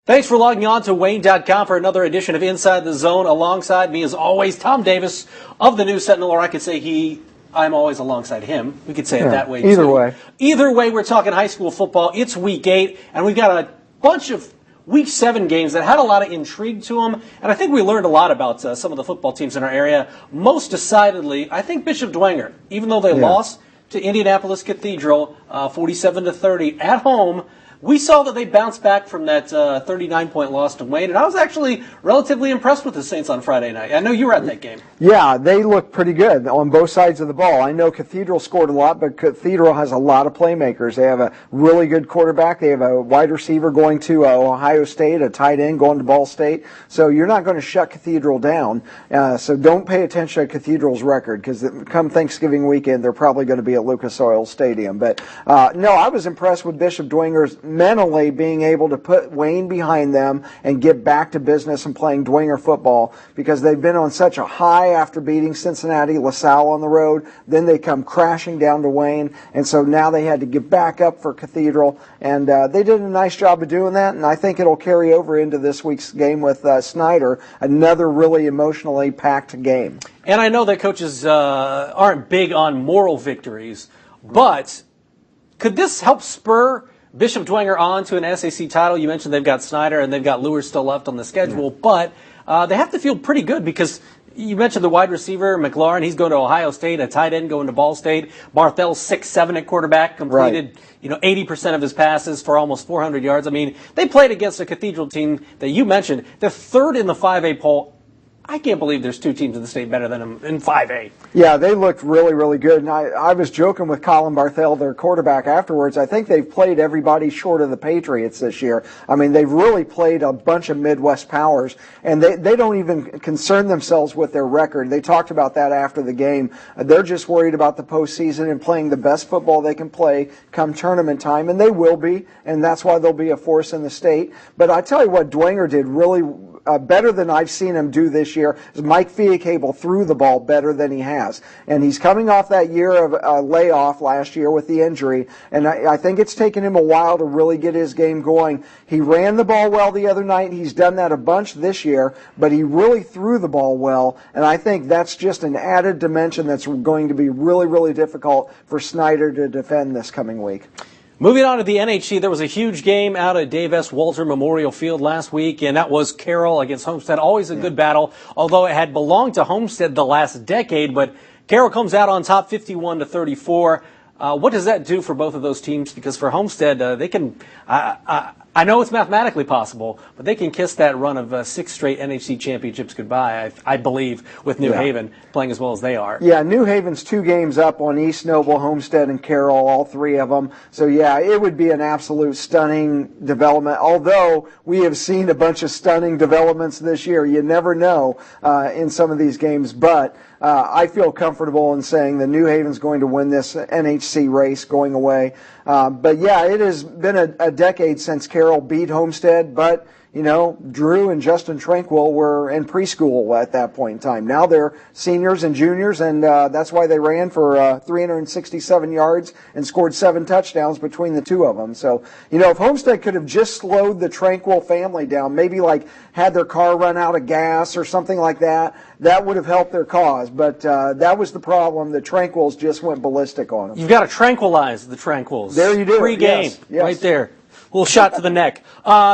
Thanks for logging on to Wayne.com for another edition of Inside the Zone. Alongside me, as always, Tom Davis of the News Sentinel, or I could say I'm always alongside him. We could say it that way, either too. way. Either way, we're talking high school football. It's Week 8, and we've got a bunch of Week 7 games that had a lot of intrigue to them, and I think we learned a lot about some of the football teams in our area. Most decidedly, I think Bishop Dwenger, even though they lost to Indianapolis Cathedral 47-30 at home, we saw that they bounced back from that 39-point loss to Wayne, and I was actually relatively impressed with the Saints on Friday night. I know you were at that game. Yeah, they look pretty good on both sides of the ball. I know Cathedral scored a lot, but Cathedral has a lot of playmakers. They have a really good quarterback. They have a wide receiver going to Ohio State, a tight end going to Ball State. So you're not going to shut Cathedral down. So don't pay attention to Cathedral's record, because come Thanksgiving weekend, they're probably going to be at Lucas Oil Stadium. But no, I was impressed with Bishop Dwenger's mentally being able to put Wayne behind them and get back to business and playing Dwenger football, because they've been on such a high after beating Cincinnati, LaSalle on the road. Then they come crashing down to Wayne, and so now they had to get back up for Cathedral, and they did a nice job of doing that, and I think it'll carry over into this week's game with Snyder, another really emotionally packed game. And I know that coaches aren't big on moral victories, but could this help spur Bishop Dwenger on to an SAC title? You mentioned they've got Snyder and they've got Lewis still left on the schedule, but they have to feel pretty good, because you mentioned the wide receiver, McLaurin, he's going to Ohio State, a tight end going to Ball State. Barthel's 6'7" at quarterback, completed 80% of his passes for almost 400 yards. I mean, they played against a Cathedral team that you mentioned. They're third in the 5A poll. I can't believe there's two teams in the state better than them in 5A. Yeah, they looked really, really good. And I was joking with Colin Barthel, their quarterback, afterwards. I think they've played everybody short of the Patriots this year. I mean, they've really played a bunch of Midwest powers, and they don't even concern themselves with their record. They talked about that after the game. They're just worried about the postseason and playing the best football they can play come tournament time, and they will be, and that's why they'll be a force in the state. But I tell you what, Dwenger did really better than I've seen him do this year. Is Mike Fiacable threw the ball better than he has. And he's coming off that year of layoff last year with the injury, and I think it's taken him a while to really get his game going. He ran the ball well the other night. He's done that a bunch this year, but he really threw the ball well, and I think that's just an added dimension that's going to be really, really difficult for Snyder to defend this coming week. Moving on to the NHC, there was a huge game out at Dave S. Walter Memorial Field last week, and that was Carroll against Homestead. Always a good battle, although it had belonged to Homestead the last decade, but Carroll comes out on top 51-34. What does that do for both of those teams? Because for Homestead, they can, I know it's mathematically possible, but they can kiss that run of 6 straight NHC championships goodbye, I believe, with New Haven playing as well as they are. Yeah, New Haven's 2 games up on East Noble, Homestead, and Carroll, all 3 of them. So, yeah, it would be an absolute stunning development, although we have seen a bunch of stunning developments this year. You never know in some of these games, but I feel comfortable in saying that New Haven's going to win this NHC race going away. But, yeah, it has been a decade since Carroll beat Homestead, but, you know, Drew and Justin Tranquil were in preschool at that point in time. Now they're seniors and juniors, and that's why they ran for 367 yards and scored 7 touchdowns between the 2 of them. So, you know, if Homestead could have just slowed the Tranquil family down, maybe like had their car run out of gas or something like that, that would have helped their cause. But that was the problem. The Tranquils just went ballistic on them. You've got to tranquilize the Tranquils. There you do. Pre-game, yes. right there. Little shot to the neck.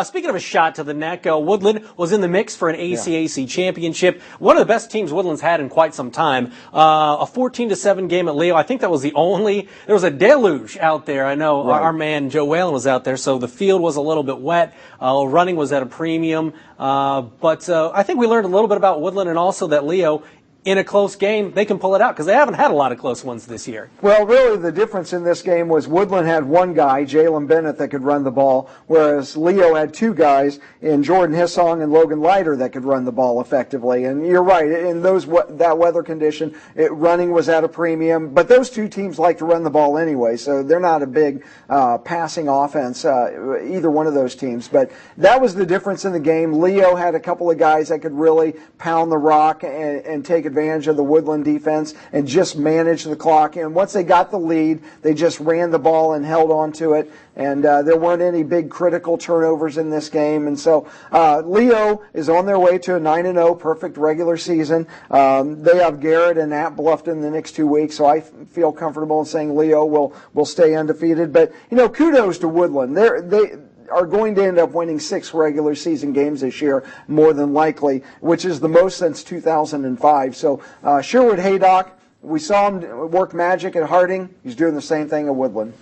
Speaking of a shot to the neck, Woodland was in the mix for an ACAC championship. One of the best teams Woodland's had in quite some time. A 14-7 game at Leo. I think that was the only. There was a deluge out there. I know our man Joe Whalen was out there, so the field was a little bit wet. Running was at a premium. But I think we learned a little bit about Woodland, and also that Leo, in a close game, they can pull it out, because they haven't had a lot of close ones this year. Well, really, the difference in this game was Woodland had one guy, Jalen Bennett, that could run the ball, whereas Leo had 2 guys in Jordan Hissong and Logan Leiter that could run the ball effectively. And you're right, in that weather condition, running was at a premium. But those 2 teams like to run the ball anyway, so they're not a big passing offense, either one of those teams. But that was the difference in the game. Leo had a couple of guys that could really pound the rock and take advantage advantage of the Woodland defense and just managed the clock. And once they got the lead, they just ran the ball and held on to it. And there weren't any big critical turnovers in this game. And so Leo is on their way to a 9-0 perfect regular season. They have Garrett and at Bluffton the next 2 weeks, so I feel comfortable in saying Leo will stay undefeated. But, kudos to Woodland. They are going to end up winning 6 regular season games this year, more than likely, which is the most since 2005. So Sherwood Haydock, we saw him work magic at Harding. He's doing the same thing at Woodland.